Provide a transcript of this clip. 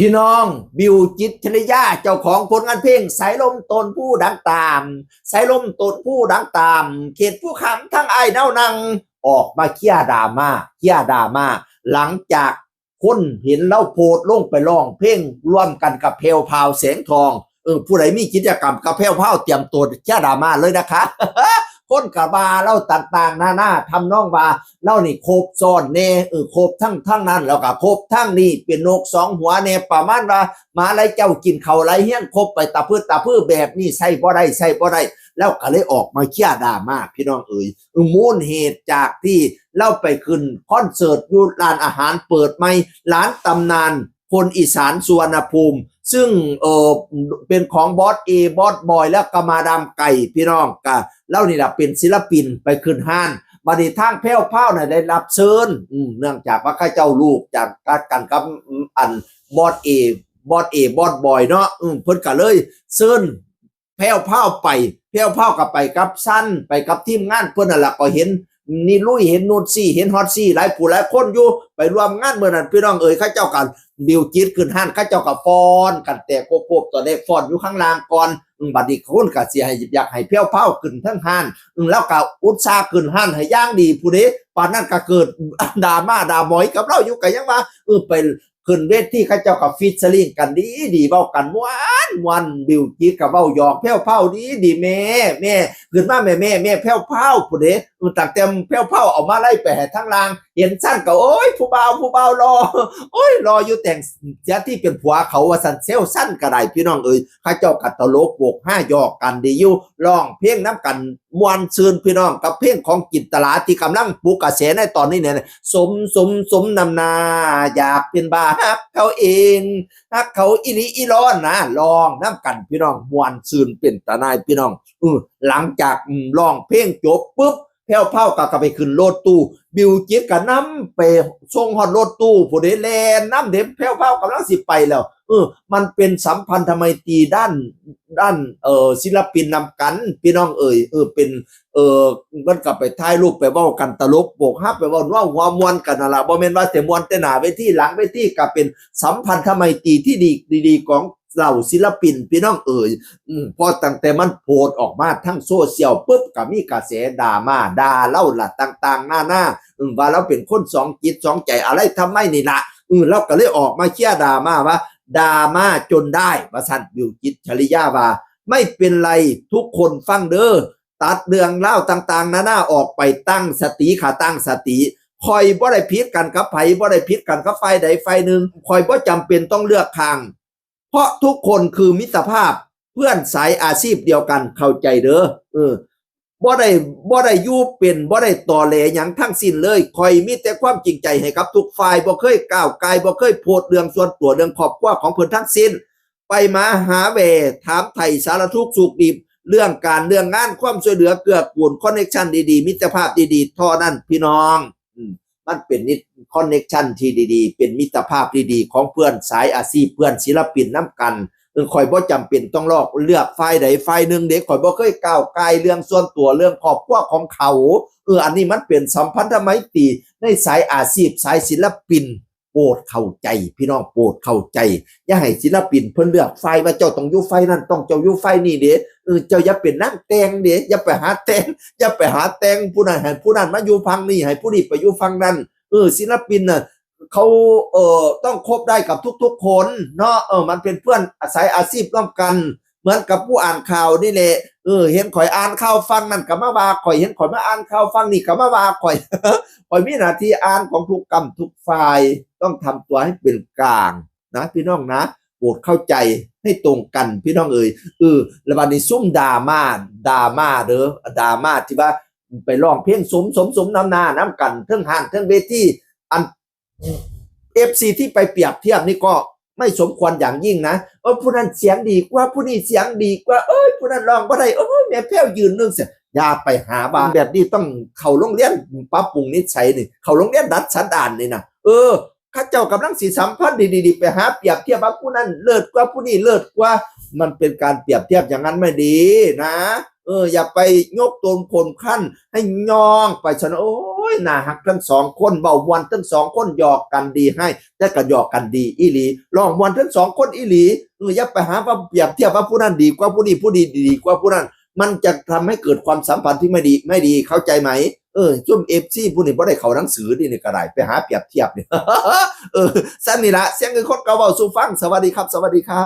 พี่น้องบิวจิตรชริยาเจ้าของผลงานเพลงสายลมตนผู้ดังตามสายลมตนผู้ดังตามเขตผู้คำทั้งไอ้เน่านังออกมาเคลียร์ดราม่าหลังจากคนเห็นเล่าโพดลงไปร้องเพลงร่วมกันกับเพลวพาวแสงทองผู้ใดมีกิจกรรมกับเพลวพาวเตรียมตัวเคลียร์ดราม่าเลยนะคะคนกับบาเล่าต่างๆหน้าทำน้องบาเล่านี่โคบซ้อนเน่โคบทั้งนั้นแล้วก็โคบทั้งนี่เป็นนกสองหัวเน่ประมาณว่ามาไรเจ้ากินเขาไรเฮี้ยนโคบไปตาพื้แบบนี้ใส่บ่ได้แล้วก็เลยออกมาเคลียร์ดราม่าพี่น้องมูลเหตุจากที่เล่าไปขึ้นคอนเสิร์ตอยู่ร้านอาหารเปิดใหม่ร้านตำนานคนอีสานสุวรรณภูมิซึ่งเป็นของบอสบอสบอยแล้วก็มาดามไก่พี่น้องกะเล่านี่แหละเป็นศิลปินไปขึ้นห้านบัดนี้ทางแพ้วเผาเนี่ยได้รับเชิญเนื่องจากว่าข้าเจ้าลูกจากกันกับอันบอสบอสบอยเนาะเพิ่นก็เลยเชิญแพ้วเผากับไปกับสั้นไปกับทีมงานเพิ่นนั่นแหละก็เห็นนี่ลุยเห็นนูนซี่เห็นฮอตซี่หลายผู้หลายคนอยู่ไปรวมงานเมื่อนั้นพี่น้องข้าเจ้ากันบิวจิตขึ้นห้านข้าเจ้ากับฟอนกันแต่โคบตัวเด็กฟอนอยู่ข้างล่างก่อนบัดนี้คนก็สิให้อยากให้เพี้ยวเผาขึ้นทั้งห้านแล้วก็อุตสาห์ขึ้นห้านให้ย่างดีผู้ใดปานนั้นก็เกิดดราม่าด่าหมอยกับเราอยู่ก็ยังว่าไปขึ้นเวทีข้าเจ้ากับฟีเจอริ่งกันดีเว้ากันวันบิวจิตกับเว้าหยอกเพี้ยวเผาดีแม่ขึ้นมาแม่เพี้ยวเผาผู้ใดตั้งแต่เพี้ยวเผาเอามาไล่ไปให้ทั้งล่างเห็นสั้นก็โอ้ยผู้บ่าวรอรออยู่แต่งเสียที่เป็นผัวเขาว่าสันเซลสั้นก็ได้พี่น้องข้าเจ้ากัตโลกโบก5หยอกกันดีอยู่ร้องเพลงน้ำกันมวนซืนพี่น้องกับเพลงของจินตลาที่กำลังปลุกกระแสในตอนนี้เนี่ยสมนำนาอยากเป็นบ้าฮักเขาเองฮักเขาอีลีอีร้อนนะร้องน้ำกันพี่น้องมวนซืนเป็นตาหนายพี่น้องหลังจากร้องเพลงจบปุ๊บแพ้วเผาก็ไปขึ้นรถตู้บิวจิตก็นำไปส่งฮอดรถตู้ผู้ใดแลนำเด็กแพ้วเผากำลังสิไปแล้วมันเป็นสัมพันธไมตรีด้านศิลปินนำกันพี่น้องเป็นมันก็ไปถ่ายรูปไปเว้ากันตลกโปกฮับไปเว้าหัวมวนกันนั่นล่ะบ่แม่นว่าแต่มวนแต่หน้าเวทีหลังเวทีก็เป็นสัมพันธไมตรีที่ดีของเหล่าศิลปินพี่น้องพอตั้งแต่มันโพสต์ออกมาทั้งโซเชียลปุ๊บก็มีกระแสดราม่าด่าเล่าล่ะต่างๆหน้าว่าเราเป็นคนสองจิตสองใจอะไรทำไมนี่ล่ะเราก็เลยออกมาเคลียร์ดราม่าว่าดราม่าจนได้ว่าซั่นบิวจิตรชริยาว่าไม่เป็นไรทุกคนฟังเด้อตัดเรื่องเล่าต่างๆหน้าออกไปตั้งสติตั้งสติคอยบ่ได้ผิดกันกับไผบ่ได้ผิดกันกับฝ่ายใดฝ่ายหนึ่งคอยบ่จำเป็นต้องเลือกทางเพราะทุกคนคือมิตรภาพเพื่อนสายอาชีพเดียวกันเข้าใจเด้อบ่ได้อยู่เป็นบ่ได้ต่อแหลหยังทั้งสิ้นเลยคอยมีแต่ความจริงใจให้กับทุกฝ่ายบ่เคยก้าวไกลบ่เคยโพดเรื่องส่วนตัวเรื่องครอบครัวของเพิ่นทั้งสิ้นไปมาหาแวถามไถ่สารทุกข์สุขดิบเรื่องการเรื่องงานความช่วยเหลือเกื้อกูลคอนเนคชั่นดีๆมิตรภาพดีๆเท่านั้นพี่น้องมันเป็นคอนเนคชั่นที่ดีๆเป็นมิตรภาพดีๆของเพื่อนสายอาชีพเพื่อนศิลปินน้ำกันข่อยบ่จำเป็นต้องเลือกฝ่ายใดฝ่ายหนึ่งเด็กข่อยบ่เคยก้าวไกลเรื่องส่วนตัวเรื่องครอบครัวของเขาอันนี้มันเป็นสัมพันธไมตรีในสายอาชีพสายศิลปินโปรดเข้าใจพี่น้องโปรดเข้าใจอย่าให้ศิลปินเพิ่นเลือกฝ่ายว่าเจ้าต้องอยู่ฝ่ายนั้นต้องเจ้าอยู่ฝ่ายนี้เด้เจ้าอย่าเป็นนางแต่งเด้อย่าไปหาแต่งผู้นั้นให้ผู้นั้นมาอยู่ฝั่งนี้ให้ผู้นี้ไปอยู่ฝั่งนั้นศิลปินน่ะเขาต้องคบได้กับทุกๆคนเนาะมันเป็นเพื่อนอาศัยอาชีพร่วมกันเหมือนกับผู้อ่านข่าวนี่แหละเห็นข่อยอ่านข่าวฟังนั่นก็มาว่าข่อยเห็นข่อยมาอ่านข่าวฟังนี่ก็มาว่าข่อย ข่อยมีหน้าที่อ่านของทุกกรรมทุกฝ่ายต้องทำตัวให้เป็นกลางนะพี่น้องนะโปรดเข้าใจให้ตรงกันพี่น้องแล้วบัดนี้ซุ่มดราม่าเด้อดราม่าที่ว่าไปร้องเพลงสมน้ำหน้าน้ำกันเทิงห้านเทิงเวทีอันFC ที่ไปเปรียบเทียบนี่ก็ไม่สมควรอย่างยิ่งนะผู้นั้นเสียงดีกว่าผู้นี้เสียงดีกว่าผู้นั้นร้องบ่ได้แม่แพ้วยืนนึงเสียอย่าไปหาบ้านแบบนี้ต้องเข้าโรงเรียนปรับปรุงนิสัยนี่เข้าโรงเรียนดัดสันดานนี่นะข้าเจ้ากำลังสิสัมพันธ์ดีๆไปหาเปรียบเทียบว่าผู้นั้นเลิศกว่าผู้นี้เลิศกว่ามันเป็นการเปรียบเทียบอย่างนั้นไม่ดีนะอย่าไปยกตนคนขั้นให้ย่องไปฉะนั้นโอ้ย ยน่าฮักทั้งสองคนเบามวนทั้งสองคนหยอกกันดีให้แต่ก็หยอกกันดีอีหลีลองมวนทั้งสองคนอีหลีอย่าไปหาว่าเปรียบเทียบว่าผู้นั้นดีกว่าผู้นี้ผู้ดีกว่าผู้นั้นมันจะทำให้เกิดความสัมพันธ์ที่ไม่ดีเข้าใจไหมจุ่มFCผู้นี้บ่ได้เข้าหนังสือนี่ก็ได้ไปหาเปรียบเทียบนี่ สั้นนี่ละเสียงคือคนเก่าเว้าสู่ฟังสวัสดีครับสวัสดีครับ